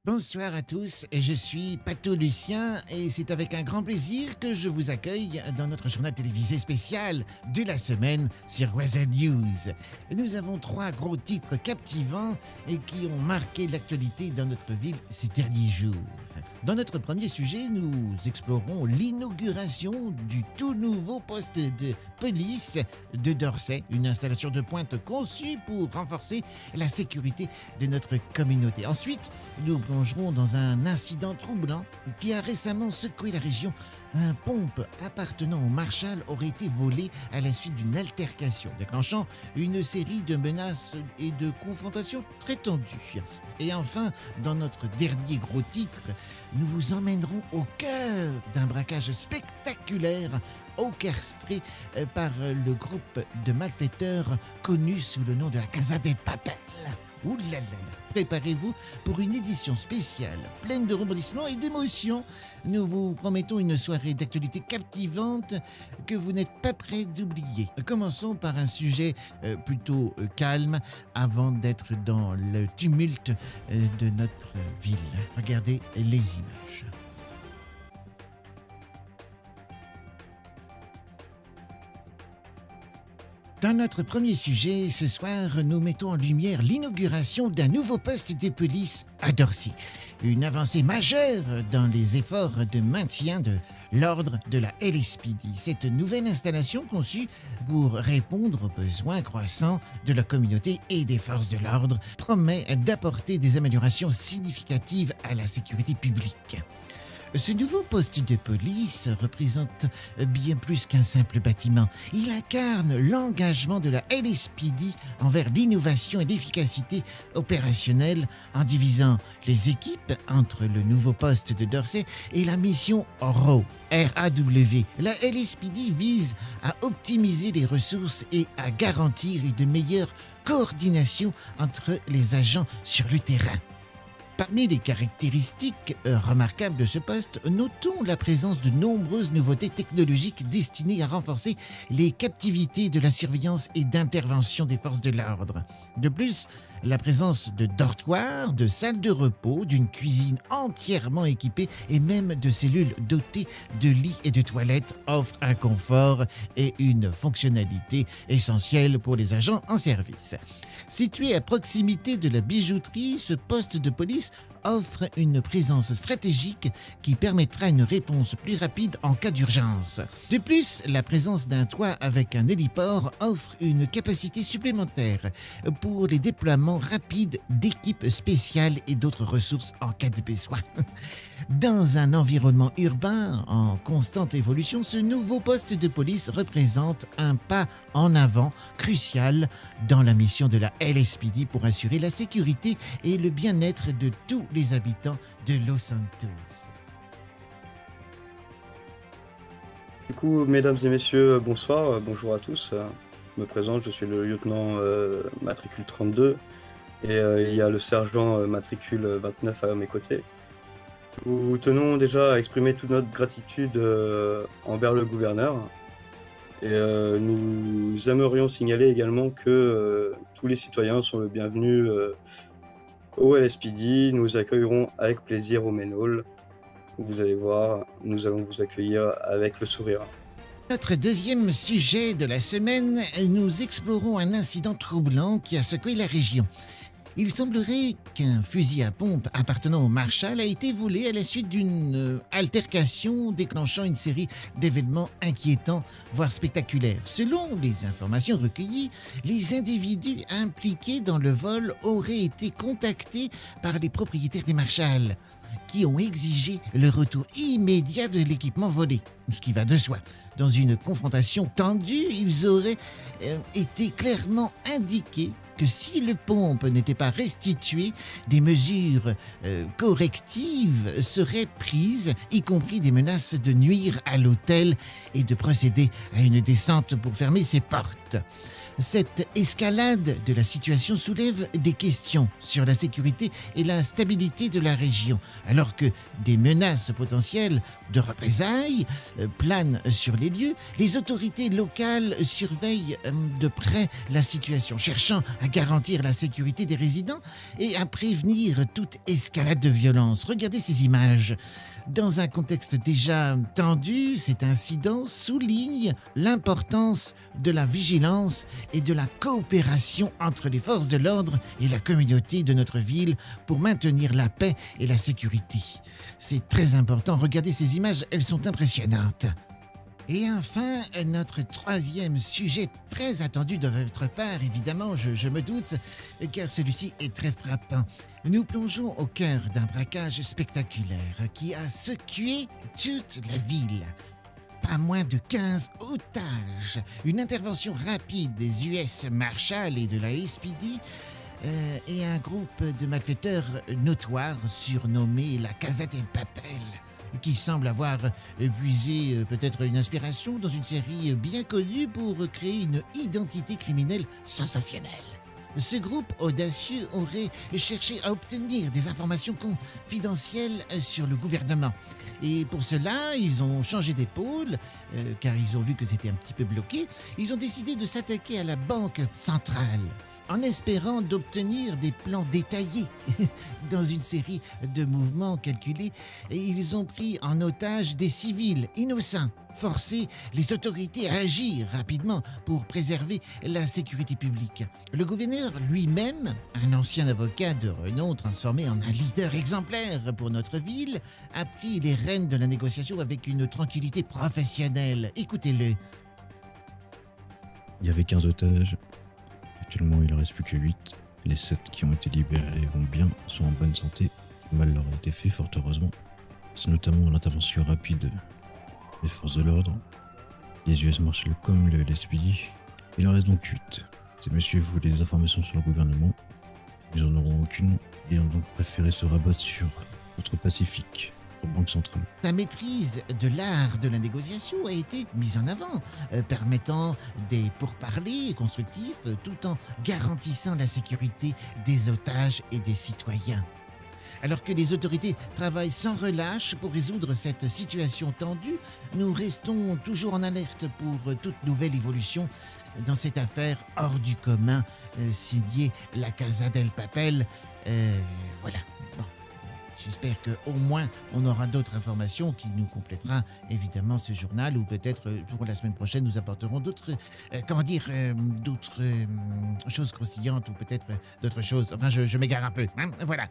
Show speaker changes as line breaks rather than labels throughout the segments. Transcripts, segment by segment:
Bonsoir à tous, je suis Pato Lucien et c'est avec un grand plaisir que je vous accueille dans notre journal télévisé spécial de la semaine sur Weather News. Nous avons trois gros titres captivants et qui ont marqué l'actualité dans notre ville ces derniers jours. Dans notre premier sujet, nous explorons l'inauguration du tout nouveau poste de police de Dorset, une installation de pointe conçue pour renforcer la sécurité de notre communauté. Ensuite, nous plongerons dans un incident troublant qui a récemment secoué la région. Un pompe appartenant au Marshall aurait été volé à la suite d'une altercation, déclenchant une série de menaces et de confrontations très tendues. Et enfin, dans notre dernier gros titre, nous vous emmènerons au cœur d'un braquage spectaculaire orchestré par le groupe de malfaiteurs connu sous le nom de la Casa de Papel. Ouh là là là. Préparez-vous pour une édition spéciale, pleine de rebondissements et d'émotions. Nous vous promettons une soirée d'actualité captivante que vous n'êtes pas prêts d'oublier. Commençons par un sujet plutôt calme avant d'être dans le tumulte de notre ville. Regardez les images. Dans notre premier sujet, ce soir, nous mettons en lumière l'inauguration d'un nouveau poste de police à Dorset. Une avancée majeure dans les efforts de maintien de l'ordre de la LSPD. Cette nouvelle installation conçue pour répondre aux besoins croissants de la communauté et des forces de l'ordre promet d'apporter des améliorations significatives à la sécurité publique. Ce nouveau poste de police représente bien plus qu'un simple bâtiment. Il incarne l'engagement de la LSPD envers l'innovation et l'efficacité opérationnelle en divisant les équipes entre le nouveau poste de Dorset et la mission RAW. RAW. La LSPD vise à optimiser les ressources et à garantir une meilleure coordination entre les agents sur le terrain. Parmi les caractéristiques remarquables de ce poste, notons la présence de nombreuses nouveautés technologiques destinées à renforcer les captivités de la surveillance et d'intervention des forces de l'ordre. De plus, la présence de dortoirs, de salles de repos, d'une cuisine entièrement équipée et même de cellules dotées de lits et de toilettes offre un confort et une fonctionnalité essentielle pour les agents en service. Situé à proximité de la bijouterie, ce poste de police offre une présence stratégique qui permettra une réponse plus rapide en cas d'urgence. De plus, la présence d'un toit avec un héliport offre une capacité supplémentaire pour les déploiements rapides d'équipes spéciales et d'autres ressources en cas de besoin. Dans un environnement urbain en constante évolution, ce nouveau poste de police représente un pas en avant crucial dans la mission de la LSPD pour assurer la sécurité et le bien-être de tous les habitants de Los Santos.
Du coup, mesdames et messieurs, bonsoir, bonjour à tous. Je me présente, je suis le lieutenant matricule 32 et il y a le sergent matricule 29 à mes côtés. Nous tenons déjà à exprimer toute notre gratitude envers le gouverneur et nous aimerions signaler également que tous les citoyens sont le bienvenu au LSPD. Nous accueillerons avec plaisir au Main Hall. Vous allez voir, nous allons vous accueillir avec le sourire.
Notre deuxième sujet de la semaine, nous explorons un incident troublant qui a secoué la région. Il semblerait qu'un fusil à pompe appartenant au Marshall a été volé à la suite d'une altercation déclenchant une série d'événements inquiétants, voire spectaculaires. Selon les informations recueillies, les individus impliqués dans le vol auraient été contactés par les propriétaires des Marshall, qui ont exigé le retour immédiat de l'équipement volé, ce qui va de soi. Dans une confrontation tendue, ils auraient été clairement indiqués que si le pompe n'était pas restitué, des mesures correctives seraient prises, y compris des menaces de nuire à l'hôtel et de procéder à une descente pour fermer ses portes. Cette escalade de la situation soulève des questions sur la sécurité et la stabilité de la région, alors que des menaces potentielles de représailles planent sur les lieux. Les autorités locales surveillent de près la situation, cherchant à garantir la sécurité des résidents et à prévenir toute escalade de violence. Regardez ces images. Dans un contexte déjà tendu, cet incident souligne l'importance de la vigilance et de la coopération entre les forces de l'ordre et la communauté de notre ville pour maintenir la paix et la sécurité. C'est très important. Regardez ces images, elles sont impressionnantes. Et enfin, notre troisième sujet très attendu de votre part, évidemment, je me doute, car celui-ci est très frappant. Nous plongeons au cœur d'un braquage spectaculaire qui a secoué toute la ville. Pas moins de 15 otages, une intervention rapide des US Marshals et de la SPD, et un groupe de malfaiteurs notoires surnommé la Casa del Papel, qui semble avoir puisé peut-être une inspiration dans une série bien connue pour créer une identité criminelle sensationnelle. Ce groupe audacieux aurait cherché à obtenir des informations confidentielles sur le gouvernement. Et pour cela, ils ont changé d'épaule, car ils ont vu que c'était un petit peu bloqué. Ils ont décidé de s'attaquer à la Banque centrale, en espérant d'obtenir des plans détaillés. Dans une série de mouvements calculés, ils ont pris en otage des civils innocents, forcé les autorités à agir rapidement pour préserver la sécurité publique. Le gouverneur lui-même, un ancien avocat de renom transformé en un leader exemplaire pour notre ville, a pris les rênes de la négociation avec une tranquillité professionnelle. Écoutez-le.
Il y avait 15 otages. Actuellement, il ne reste plus que 8. Les 7 qui ont été libérés vont bien, sont en bonne santé. Le mal leur a été fait, fort heureusement. C'est notamment l'intervention rapide des forces de l'ordre, les US Marshals comme le SPD. Il en reste donc 8. Ces messieurs voulaient des informations sur le gouvernement. Ils n'en auront aucune et ont donc préféré se rabattre sur notre Pacifique, la Banque centrale.
La maîtrise de l'art de la négociation a été mise en avant, permettant des pourparlers constructifs tout en garantissant la sécurité des otages et des citoyens. Alors que les autorités travaillent sans relâche pour résoudre cette situation tendue, nous restons toujours en alerte pour toute nouvelle évolution dans cette affaire hors du commun signée la Casa del Papel. Voilà. Bon. J'espère qu'au moins on aura d'autres informations qui nous complétera évidemment ce journal, ou peut-être pour la semaine prochaine nous apporterons d'autres, d'autres choses croustillantes, ou peut-être d'autres choses. Enfin, je m'égare un peu. Hein, voilà.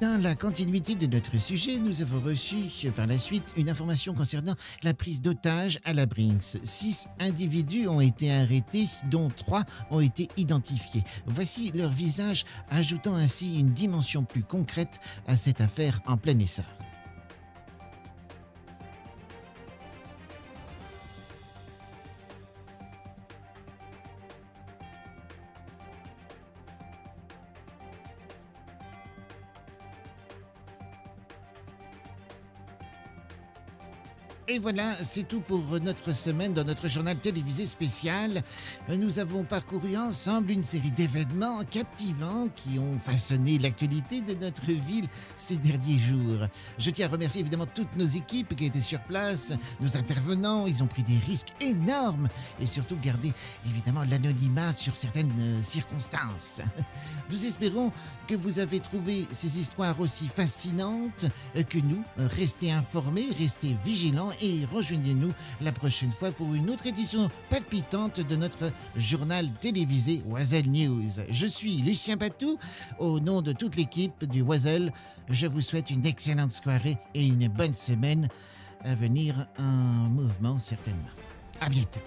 Dans la continuité de notre sujet, nous avons reçu par la suite une information concernant la prise d'otages à la Brinks. 6 individus ont été arrêtés, dont 3 ont été identifiés. Voici leur visage, ajoutant ainsi une dimension plus concrète à cette affaire en plein essor. Et voilà, c'est tout pour notre semaine dans notre journal télévisé spécial. Nous avons parcouru ensemble une série d'événements captivants qui ont façonné l'actualité de notre ville ces derniers jours. Je tiens à remercier évidemment toutes nos équipes qui étaient sur place, nos intervenants. Ils ont pris des risques énormes et surtout gardé évidemment l'anonymat sur certaines circonstances. Nous espérons que vous avez trouvé ces histoires aussi fascinantes que nous. Restez informés, restez vigilants et rejoignez-nous la prochaine fois pour une autre édition palpitante de notre journal télévisé Oiselle News. Je suis Lucien Patou. Au nom de toute l'équipe du Oiselle, je vous souhaite une excellente soirée et une bonne semaine à venir en mouvement certainement. À bientôt.